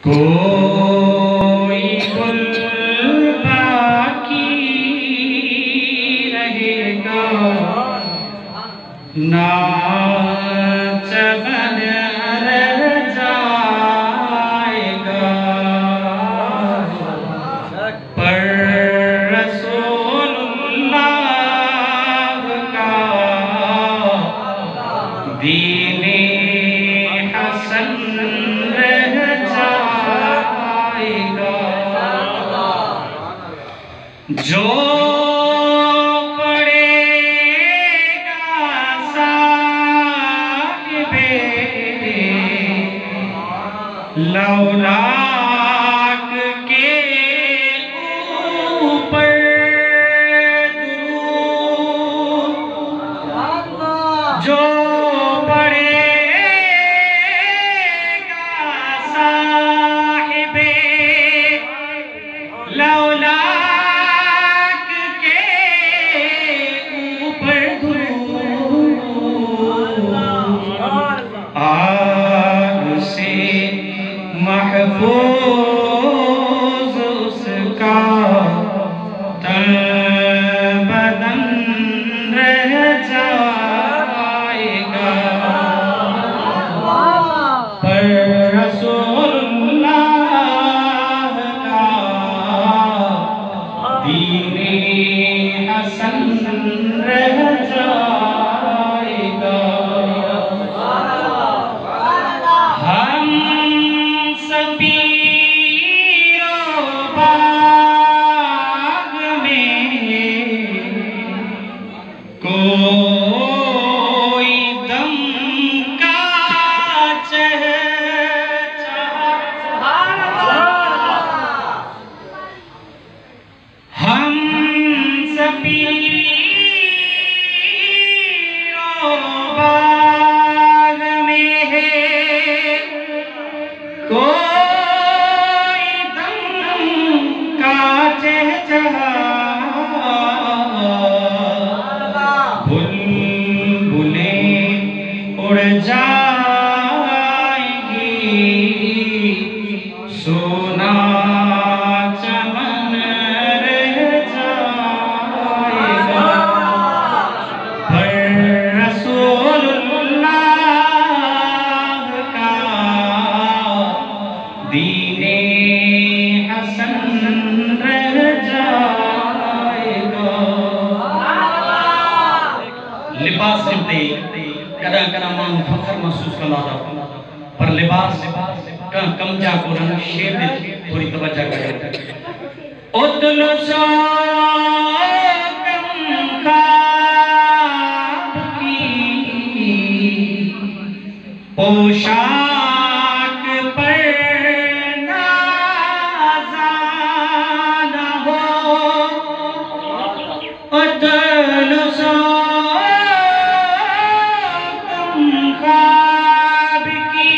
कोई गुल बाकी रहेगा ना चमन रह जाएगा, पर रसूलुल्लाह का दीने हसन रह जाएगा। जो पड़ेगा साहिबे लौलाक के ऊपर दुरूद, जो पड़ेगा साहिबे लौलाक के ऊपर दुरूद, आग से महफूज उसका तन बदन रह जाएगा, पर रसूलुल्लाह का दीने हसन रह जाएगा। हम सपीरों बाग में कोई दम का चहचहा, हम सपीरों बाग में है कोई दम का चहचहा, बुलबुलें उड़ जाएंगी सोना चमन रह जाएगा, पर रसूलुल्लाह का दीने हसन रह जाएगा। लिबास सिमते कदा कदा मां फखर महसूस कंदा था, पर लिबास कम जा को रंग शेर दे थोड़ी तवज्जो करे। उतलो सो कम ख्वाब की पोशाक पर नाज़ाना हो, उतलो सो कम ख्वाब की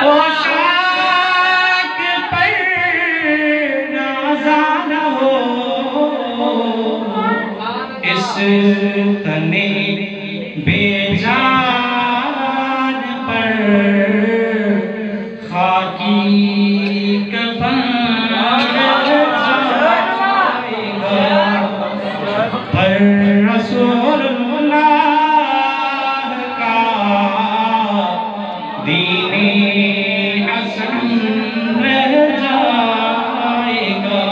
पोशाक पर नाज़ाना हो, इस तने बेजान पर खाकी कफन जाएगा, पर रसूलुल्लाह का दीने हसन रह जाएगा।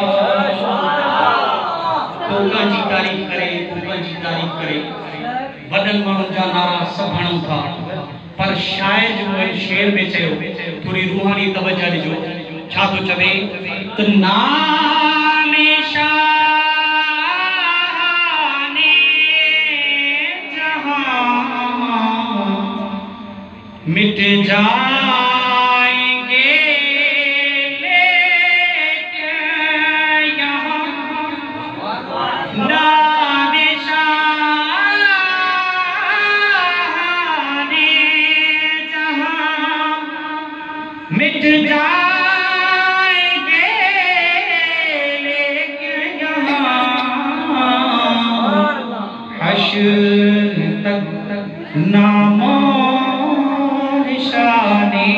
तोका जी तारीफ करे, तोका जी तारीफ करे, वडन माण्हुनि जा नारा सभु हणूं था, पर शायर जो शेर में चयो थोड़ी रूहानी तवज्जो ॾिजो। छा थो चवे त नामे शाने जहां मिट जाएंगे लेके यहाँ, नामे शाने जहां मिट जाएंगे लेके यहाँ, हश्र तक नामों शाने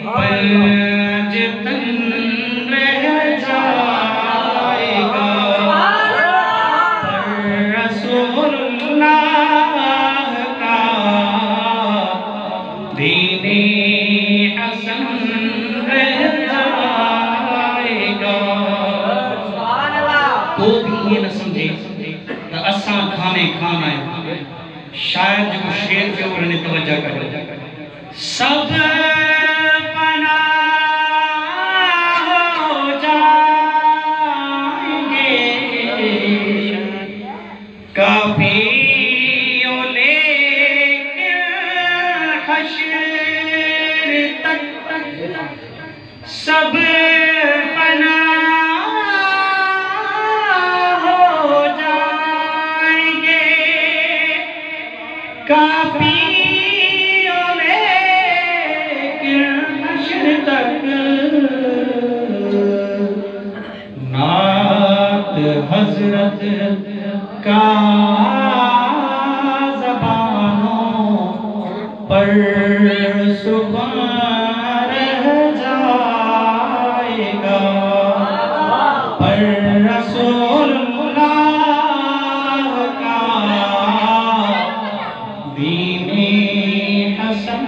पंजतन रह जाएगा, पर रसूलुल्लाह का दीने हसन रह जाएगा। तो भी ये न समझे तो असां खाने खान आए, शायद जो शेर के ऊपर ने तवज्जो करो। सब फना हो जाएंगे, काफियों लेके हश्र तक सब फना हो जाएंगे, काफियों लेके हश्र तक। नात हजरत का ज़बानों पर सुभान रह जाएगा, पर रसूलुल्लाह का दीने हसन